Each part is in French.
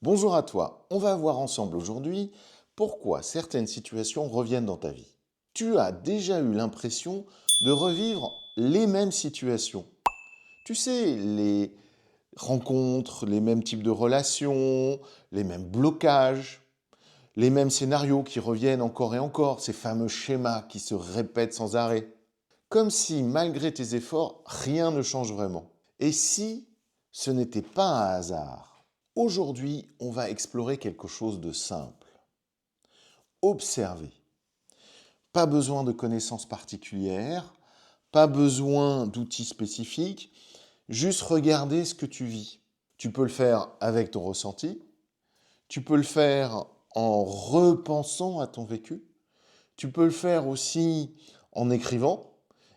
Bonjour à toi, on va voir ensemble aujourd'hui pourquoi certaines situations reviennent dans ta vie. Tu as déjà eu l'impression de revivre les mêmes situations. Tu sais, les rencontres, les mêmes types de relations, les mêmes blocages, les mêmes scénarios qui reviennent encore et encore, ces fameux schémas qui se répètent sans arrêt. Comme si, malgré tes efforts, rien ne change vraiment. Et si ce n'était pas un hasard? Aujourd'hui, on va explorer quelque chose de simple. Observer. Pas besoin de connaissances particulières, pas besoin d'outils spécifiques, juste regarder ce que tu vis. Tu peux le faire avec ton ressenti, tu peux le faire en repensant à ton vécu, tu peux le faire aussi en écrivant,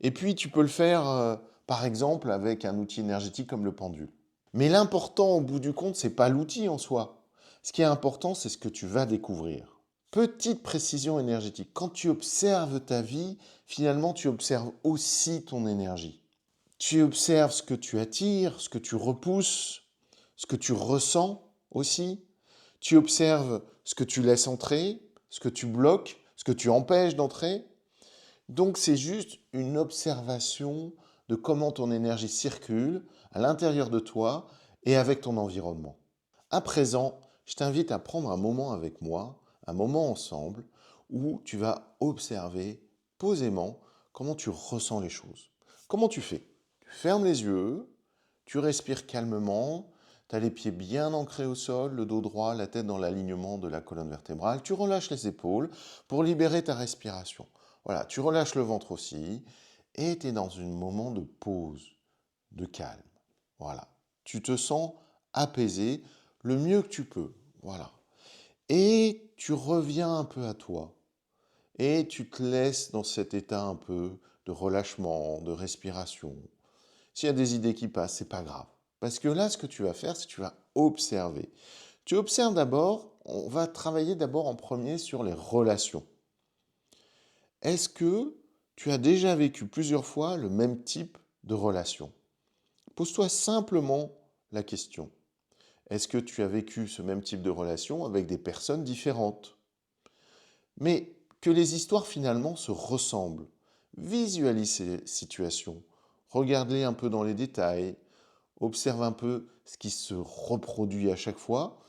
et puis tu peux le faire par exemple avec un outil énergétique comme le pendule. Mais l'important au bout du compte, c'est pas l'outil en soi. Ce qui est important, c'est ce que tu vas découvrir. Petite précision énergétique. Quand tu observes ta vie, finalement, tu observes aussi ton énergie. Tu observes ce que tu attires, ce que tu repousses, ce que tu ressens aussi. Tu observes ce que tu laisses entrer, ce que tu bloques, ce que tu empêches d'entrer. Donc c'est juste une observation de comment ton énergie circule à l'intérieur de toi et avec ton environnement. À présent, je t'invite à prendre un moment avec moi, un moment ensemble, où tu vas observer posément comment tu ressens les choses. Comment tu fais? Tu fermes les yeux, tu respires calmement, tu as les pieds bien ancrés au sol, le dos droit, la tête dans l'alignement de la colonne vertébrale, tu relâches les épaules pour libérer ta respiration. Voilà, tu relâches le ventre aussi et tu es dans un moment de pause, de calme. Voilà, tu te sens apaisé le mieux que tu peux. Voilà. Et tu reviens un peu à toi et tu te laisses dans cet état un peu de relâchement, de respiration. S'il y a des idées qui passent, c'est pas grave. Parce que là, ce que tu vas faire, c'est que tu vas observer. Tu observes d'abord, on va travailler d'abord en premier sur les relations. Est-ce que tu as déjà vécu plusieurs fois le même type de relation? Pose-toi simplement la question. Est-ce que tu as vécu ce même type de relation avec des personnes différentes? Mais que les histoires finalement se ressemblent. Visualise ces situations. Regarde-les un peu dans les détails. Observe un peu ce qui se reproduit à chaque fois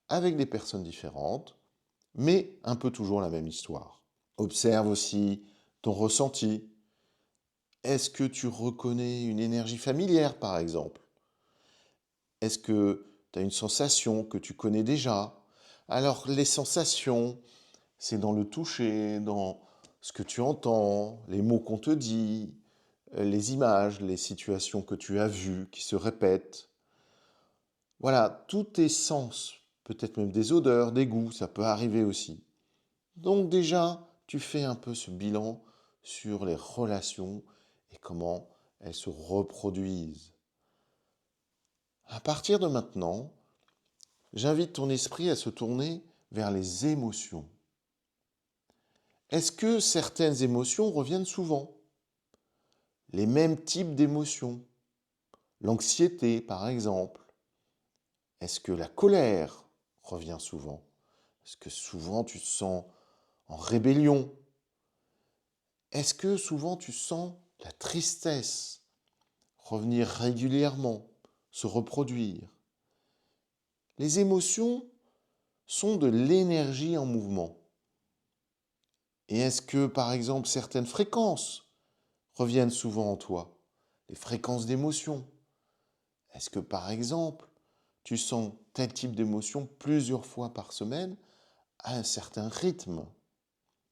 avec des personnes différentes, mais un peu toujours la même histoire. Observe aussi ton ressenti. Est-ce que tu reconnais une énergie familière, par exemple? Est-ce que tu as une sensation que tu connais déjà? Alors, les sensations, c'est dans le toucher, dans ce que tu entends, les mots qu'on te dit, les images, les situations que tu as vues qui se répètent. Voilà, tous tes sens, peut-être même des odeurs, des goûts, ça peut arriver aussi. Donc déjà, tu fais un peu ce bilan sur les relations et comment elles se reproduisent. À partir de maintenant, j'invite ton esprit à se tourner vers les émotions. Est-ce que certaines émotions reviennent souvent? Les mêmes types d'émotions? L'anxiété, par exemple. Est-ce que la colère revient souvent? Est-ce que souvent tu te sens en rébellion? Est-ce que souvent tu sens la tristesse revenir régulièrement, se reproduire? Les émotions sont de l'énergie en mouvement. Et est-ce que, par exemple, certaines fréquences reviennent souvent en toi? Les fréquences d'émotions. Est-ce que, par exemple, tu sens tel type d'émotion plusieurs fois par semaine à un certain rythme?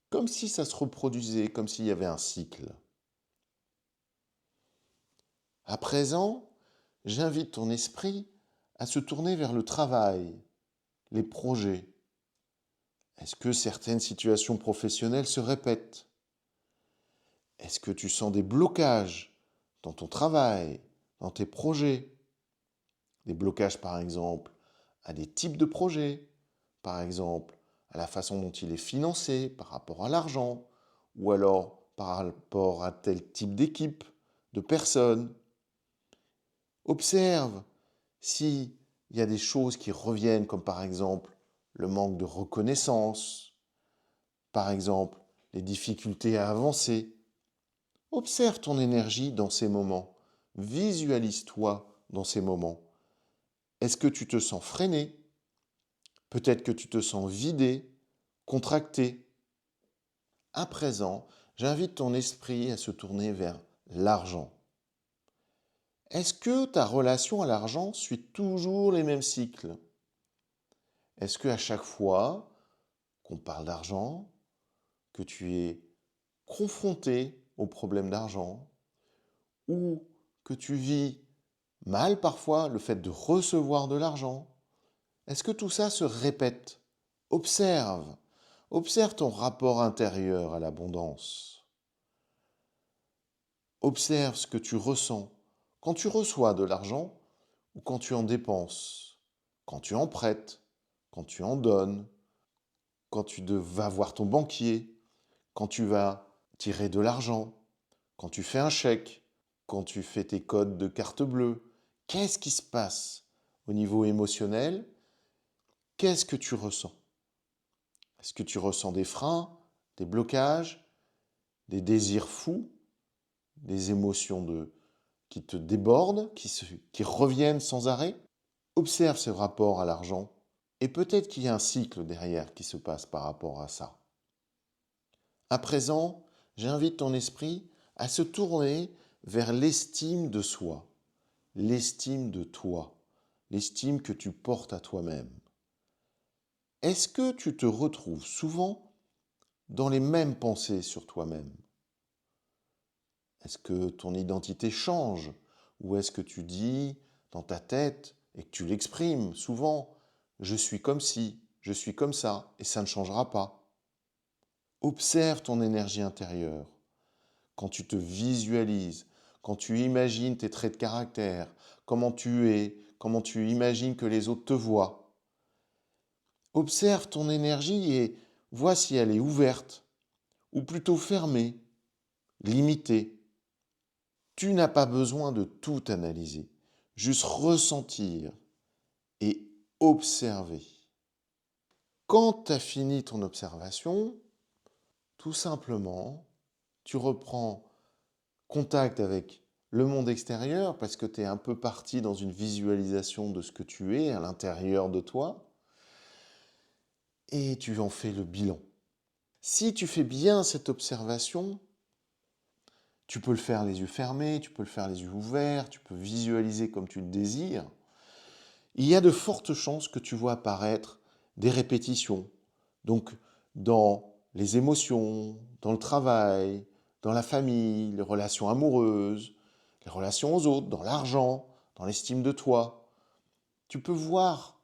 Comme si ça se reproduisait, comme s'il y avait un cycle. À présent, j'invite ton esprit à se tourner vers le travail, les projets. Est-ce que certaines situations professionnelles se répètent? Est-ce que tu sens des blocages dans ton travail, dans tes projets? Des blocages par exemple à des types de projets, par exemple à la façon dont il est financé par rapport à l'argent, ou alors par rapport à tel type d'équipe, de personnes. Observe si il y a des choses qui reviennent, comme par exemple le manque de reconnaissance, par exemple les difficultés à avancer. Observe ton énergie dans ces moments. Visualise-toi dans ces moments. Est-ce que tu te sens freiné? Peut-être que tu te sens vidé, contracté. À présent, j'invite ton esprit à se tourner vers l'argent. Est-ce que ta relation à l'argent suit toujours les mêmes cycles? Est-ce qu'à chaque fois qu'on parle d'argent, que tu es confronté au problème d'argent, ou que tu vis mal parfois le fait de recevoir de l'argent, est-ce que tout ça se répète? Observe, observe ton rapport intérieur à l'abondance. Observe ce que tu ressens quand tu reçois de l'argent ou quand tu en dépenses, quand tu en prêtes, quand tu en donnes, quand tu vas voir ton banquier, quand tu vas tirer de l'argent, quand tu fais un chèque, quand tu fais tes codes de carte bleue. Qu'est-ce qui se passe au niveau émotionnel? Qu'est-ce que tu ressens? Est-ce que tu ressens des freins, des blocages, des désirs fous, des émotions qui te débordent, qui reviennent sans arrêt? Observe ce rapport à l'argent et peut-être qu'il y a un cycle derrière qui se passe par rapport à ça. À présent, j'invite ton esprit à se tourner vers l'estime de soi, l'estime de toi, l'estime que tu portes à toi-même. Est-ce que tu te retrouves souvent dans les mêmes pensées sur toi-même? Est-ce que ton identité change? Ou est-ce que tu dis dans ta tête et que tu l'exprimes souvent, je suis comme ci, je suis comme ça, et ça ne changera pas? Observe ton énergie intérieure. Quand tu te visualises, quand tu imagines tes traits de caractère, comment tu es, comment tu imagines que les autres te voient. Observe ton énergie et vois si elle est ouverte ou plutôt fermée, limitée. Tu n'as pas besoin de tout analyser, juste ressentir et observer. Quand tu as fini ton observation, tout simplement, tu reprends contact avec le monde extérieur parce que tu es un peu parti dans une visualisation de ce que tu es à l'intérieur de toi et tu en fais le bilan. Si tu fais bien cette observation, tu peux le faire les yeux fermés, tu peux le faire les yeux ouverts, tu peux visualiser comme tu le désires. Il y a de fortes chances que tu vois apparaître des répétitions. Donc, dans les émotions, dans le travail, dans la famille, les relations amoureuses, les relations aux autres, dans l'argent, dans l'estime de toi. Tu peux voir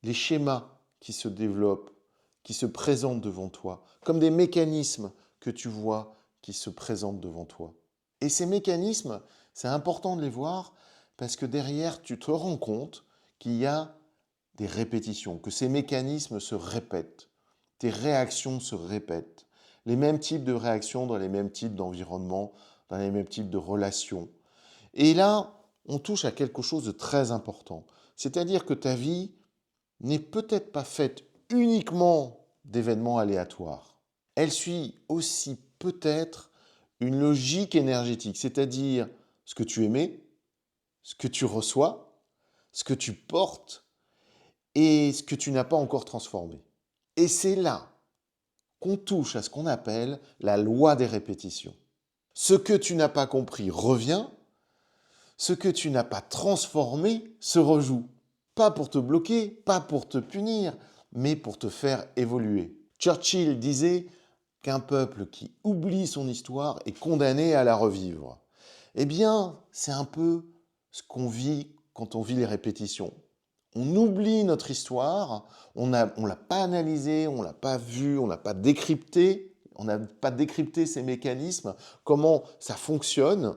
les schémas qui se développent, qui se présentent devant toi, comme des mécanismes que tu vois qui se présentent devant toi. Et ces mécanismes, c'est important de les voir parce que derrière, tu te rends compte qu'il y a des répétitions, que ces mécanismes se répètent, tes réactions se répètent, les mêmes types de réactions dans les mêmes types d'environnements, dans les mêmes types de relations. Et là, on touche à quelque chose de très important, c'est-à-dire que ta vie n'est peut-être pas faite uniquement d'événements aléatoires. Elle suit aussi peut-être une logique énergétique, c'est-à-dire ce que tu émets, ce que tu reçois, ce que tu portes et ce que tu n'as pas encore transformé. Et c'est là qu'on touche à ce qu'on appelle la loi des répétitions. Ce que tu n'as pas compris revient, ce que tu n'as pas transformé se rejoue. Pas pour te bloquer, pas pour te punir, mais pour te faire évoluer. Churchill disait qu'un peuple qui oublie son histoire est condamné à la revivre. Eh bien, c'est un peu ce qu'on vit quand on vit les répétitions. On oublie notre histoire, on ne l'a pas analysée, on ne l'a pas vue, on n'a pas décrypté, on n'a pas décrypté ces mécanismes, comment ça fonctionne,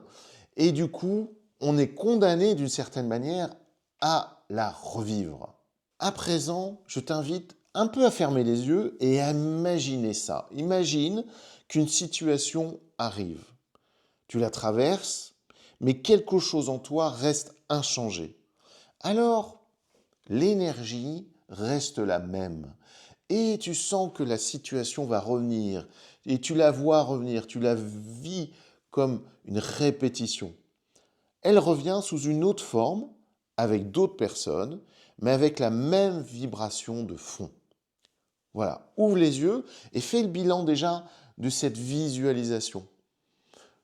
et du coup, on est condamné d'une certaine manière à la revivre. À présent, je t'invite un peu à fermer les yeux et à imaginer ça. Imagine qu'une situation arrive. Tu la traverses, mais quelque chose en toi reste inchangé. Alors, l'énergie reste la même. Et tu sens que la situation va revenir, et tu la vois revenir, tu la vis comme une répétition. Elle revient sous une autre forme, avec d'autres personnes, mais avec la même vibration de fond. Voilà, ouvre les yeux et fais le bilan déjà de cette visualisation,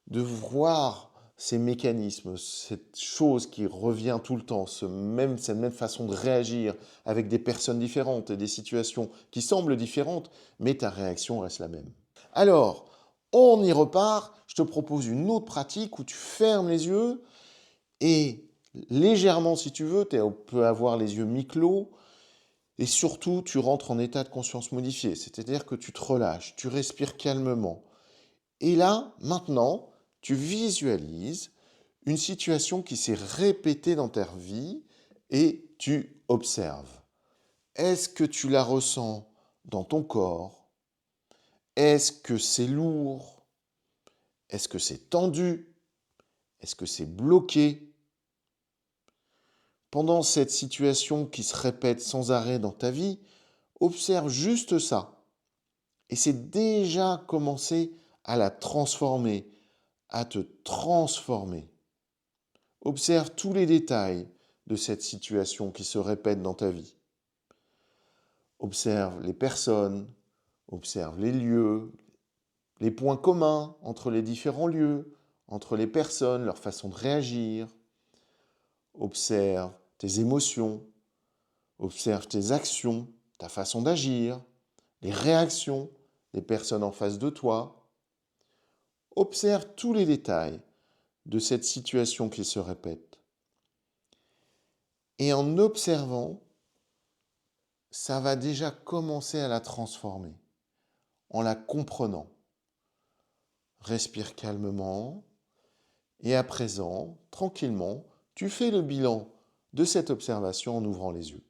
de voir ces mécanismes, cette chose qui revient tout le temps, cette même façon de réagir avec des personnes différentes et des situations qui semblent différentes, mais ta réaction reste la même. Alors, on y repart, je te propose une autre pratique où tu fermes les yeux et légèrement, si tu veux, tu peux avoir les yeux mi-clos, et surtout, tu rentres en état de conscience modifié, c'est-à-dire que tu te relâches, tu respires calmement. Et là, maintenant, tu visualises une situation qui s'est répétée dans ta vie et tu observes. Est-ce que tu la ressens dans ton corps? Est-ce que c'est lourd? Est-ce que c'est tendu? Est-ce que c'est bloqué? Pendant cette situation qui se répète sans arrêt dans ta vie, observe juste ça. Et c'est déjà commencer à la transformer, à te transformer. Observe tous les détails de cette situation qui se répète dans ta vie. Observe les personnes, observe les lieux, les points communs entre les différents lieux, entre les personnes, leur façon de réagir. Observe tes émotions, observe tes actions, ta façon d'agir, les réactions des personnes en face de toi. Observe tous les détails de cette situation qui se répète. Et en observant, ça va déjà commencer à la transformer, en la comprenant. Respire calmement et à présent, tranquillement, tu fais le bilan de cette observation en ouvrant les yeux.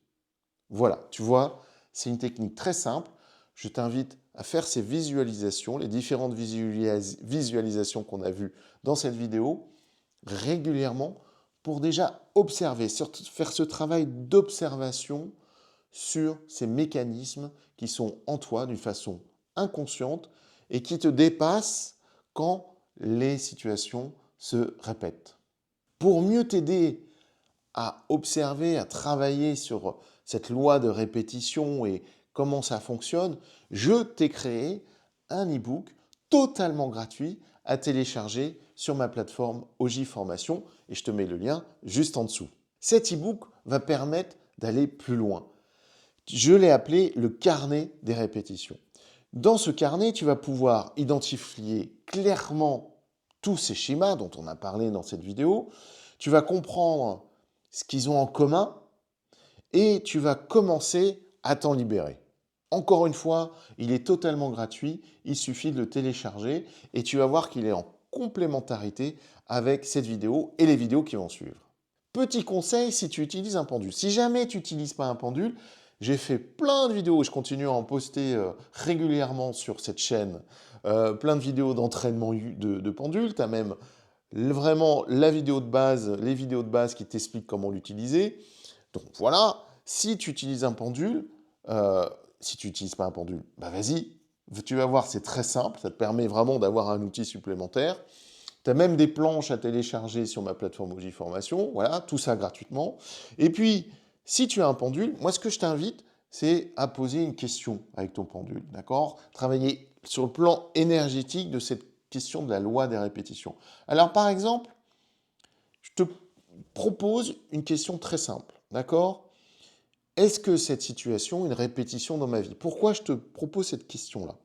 Voilà, tu vois, c'est une technique très simple. Je t'invite à faire ces visualisations, les différentes visualisations qu'on a vues dans cette vidéo, régulièrement pour déjà observer, faire ce travail d'observation sur ces mécanismes qui sont en toi d'une façon inconsciente et qui te dépassent quand les situations se répètent. Pour mieux t'aider à observer, à travailler sur cette loi de répétition et comment ça fonctionne, je t'ai créé un e-book totalement gratuit à télécharger sur ma plateforme OJ Formation et je te mets le lien juste en dessous. Cet e-book va permettre d'aller plus loin. Je l'ai appelé le carnet des répétitions. Dans ce carnet, tu vas pouvoir identifier clairement tous ces schémas dont on a parlé dans cette vidéo. Tu vas comprendre ce qu'ils ont en commun et tu vas commencer à t'en libérer. Encore une fois, il est totalement gratuit, il suffit de le télécharger et tu vas voir qu'il est en complémentarité avec cette vidéo et les vidéos qui vont suivre. Petit conseil si tu utilises un pendule. Si jamais tu n'utilises pas un pendule, j'ai fait plein de vidéos, je continue à en poster régulièrement sur cette chaîne, plein de vidéos d'entraînement de pendule. Tu as même vraiment la vidéo de base, les vidéos de base qui t'expliquent comment l'utiliser. Donc voilà, si tu utilises un pendule, si tu n'utilises pas un pendule, bah vas-y, tu vas voir, c'est très simple, ça te permet vraiment d'avoir un outil supplémentaire. Tu as même des planches à télécharger sur ma plateforme OJ Formation, voilà, tout ça gratuitement. Et puis, si tu as un pendule, moi ce que je t'invite, c'est à poser une question avec ton pendule, d'accord? Travailler sur le plan énergétique de cette question de la loi des répétitions. Alors par exemple, je te propose une question très simple, d'accord? Est-ce que cette situation est une répétition dans ma vie? Pourquoi je te propose cette question-là?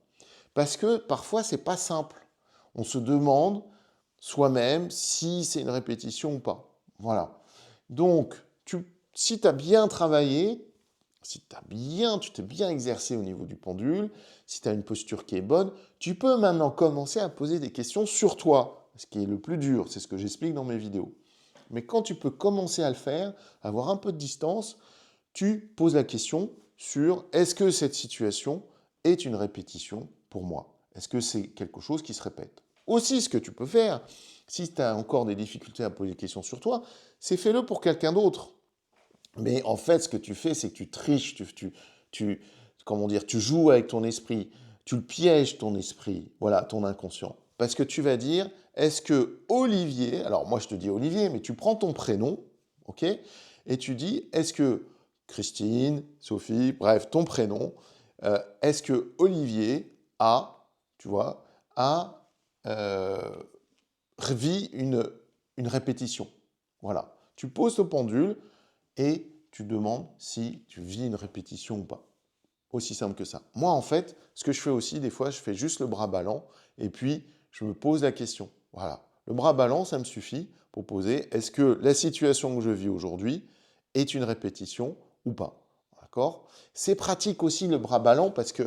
Parce que parfois, c'est pas simple. On se demande soi-même si c'est une répétition ou pas. Voilà. Donc, si tu as bien travaillé, si tu t'es bien exercé au niveau du pendule, si tu as une posture qui est bonne, tu peux maintenant commencer à poser des questions sur toi, ce qui est le plus dur, c'est ce que j'explique dans mes vidéos. Mais quand tu peux commencer à le faire, avoir un peu de distance, tu poses la question sur est-ce que cette situation est une répétition pour moi? Est-ce que c'est quelque chose qui se répète? Aussi, ce que tu peux faire, si tu as encore des difficultés à poser des questions sur toi, c'est fais-le pour quelqu'un d'autre. Mais en fait, ce que tu fais, c'est que tu triches, comment dire, tu joues avec ton esprit, tu le pièges ton esprit, voilà, ton inconscient. Parce que tu vas dire, est-ce que Olivier, alors moi je te dis Olivier, mais tu prends ton prénom, ok, et tu dis, est-ce que Christine, Sophie, bref, ton prénom, est-ce que Olivier a, tu vois, a euh, vit une répétition. Voilà. Tu poses ton pendule, et tu demandes si tu vis une répétition ou pas. Aussi simple que ça. Moi, en fait, ce que je fais aussi, des fois, je fais juste le bras ballant et puis je me pose la question. Voilà. Le bras ballant, ça me suffit pour poser est-ce que la situation que je vis aujourd'hui est une répétition ou pas. D'accord? C'est pratique aussi le bras ballant parce que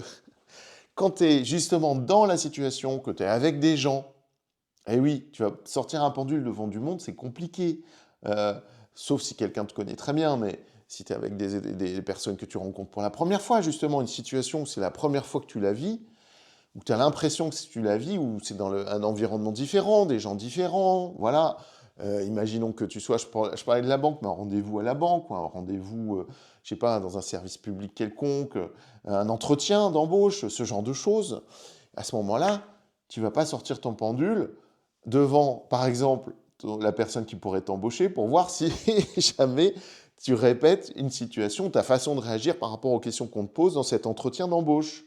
quand tu es justement dans la situation, que tu es avec des gens, eh oui, tu vas sortir un pendule devant du monde, c'est compliqué. Euh, Sauf si quelqu'un te connaît très bien, mais si tu es avec des personnes que tu rencontres pour la première fois, justement, une situation où c'est la première fois que tu la vis, où tu as l'impression que tu la vis, où c'est dans un environnement différent, des gens différents, voilà. Imaginons que tu sois, je parlais de la banque, mais un rendez-vous à la banque, ou un rendez-vous, je sais pas, dans un service public quelconque, un entretien d'embauche, ce genre de choses. À ce moment-là, tu vas pas sortir ton pendule devant, par exemple, la personne qui pourrait t'embaucher pour voir si jamais tu répètes une situation, ta façon de réagir par rapport aux questions qu'on te pose dans cet entretien d'embauche.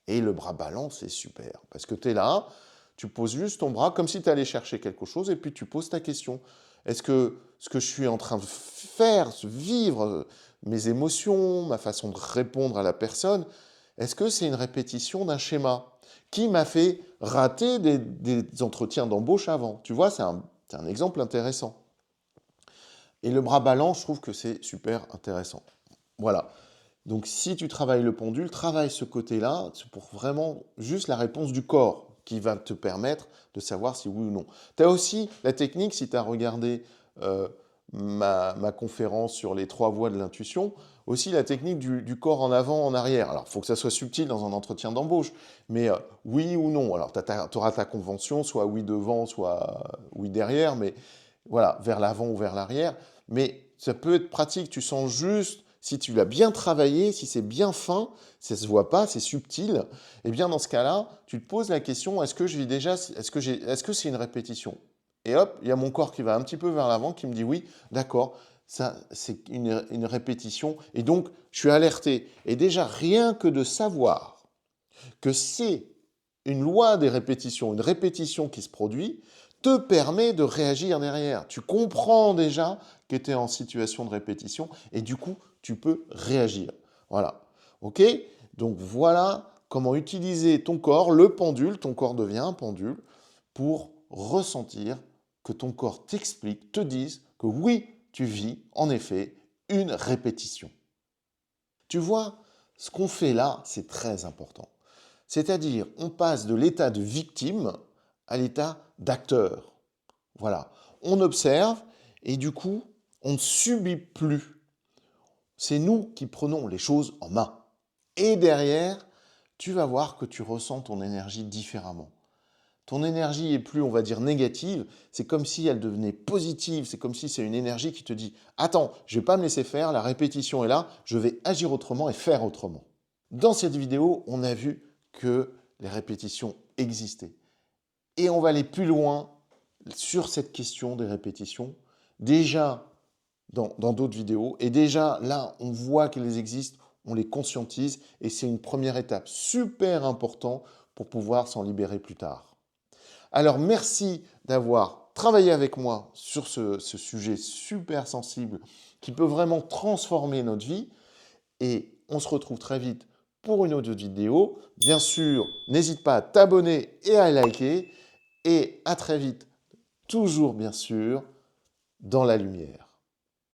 Et le bras ballant, c'est super. Parce que tu es là, tu poses juste ton bras comme si tu allais chercher quelque chose et puis tu poses ta question. Est-ce que ce que je suis en train de faire, vivre, mes émotions, ma façon de répondre à la personne, est-ce que c'est une répétition d'un schéma qui m'a fait rater des entretiens d'embauche avant? Tu vois, c'est un exemple intéressant. Et le bras ballant, je trouve que c'est super intéressant. Voilà. Donc si tu travailles le pendule, travaille ce côté-là, c'est pour vraiment juste la réponse du corps qui va te permettre de savoir si oui ou non. Tu as aussi la technique, si tu as regardé euh, ma conférence sur les 3 voies de l'intuition, aussi la technique du corps en avant, en arrière. Alors, il faut que ça soit subtil dans un entretien d'embauche, mais oui ou non. Alors, tu auras ta convention, soit oui devant, soit oui derrière, mais voilà, vers l'avant ou vers l'arrière. Mais ça peut être pratique, tu sens juste, si tu l'as bien travaillé, si c'est bien fin, ça ne se voit pas, c'est subtil, et bien dans ce cas-là, tu te poses la question, est-ce que je vis déjà, est-ce que c'est une répétition? Et hop, il y a mon corps qui va un petit peu vers l'avant, qui me dit oui, d'accord, ça c'est une répétition, et donc je suis alerté. Et déjà, rien que de savoir que c'est une loi des répétitions, une répétition qui se produit, te permet de réagir derrière. Tu comprends déjà que tu es en situation de répétition et du coup, tu peux réagir. Voilà. OK? Donc voilà comment utiliser ton corps, le pendule, ton corps devient un pendule, pour ressentir que ton corps t'explique, te dise que oui, tu vis en effet une répétition. Tu vois, ce qu'on fait là, c'est très important. C'est-à-dire, on passe de l'état de victime à l'état d'acteur. Voilà. On observe et du coup, on ne subit plus. C'est nous qui prenons les choses en main. Et derrière, tu vas voir que tu ressens ton énergie différemment. Ton énergie est plus, on va dire, négative. C'est comme si elle devenait positive. C'est comme si c'est une énergie qui te dit « Attends, je ne vais pas me laisser faire, la répétition est là, je vais agir autrement et faire autrement. » Dans cette vidéo, on a vu que les répétitions existaient. Et on va aller plus loin sur cette question des répétitions, déjà dans d'autres vidéos. Et déjà, là, on voit qu'elles existent, on les conscientise, et c'est une première étape super importante pour pouvoir s'en libérer plus tard. Alors, merci d'avoir travaillé avec moi sur ce sujet super sensible qui peut vraiment transformer notre vie. Et on se retrouve très vite pour une autre vidéo. Bien sûr, n'hésite pas à t'abonner et à liker. Et à très vite, toujours bien sûr, dans la lumière.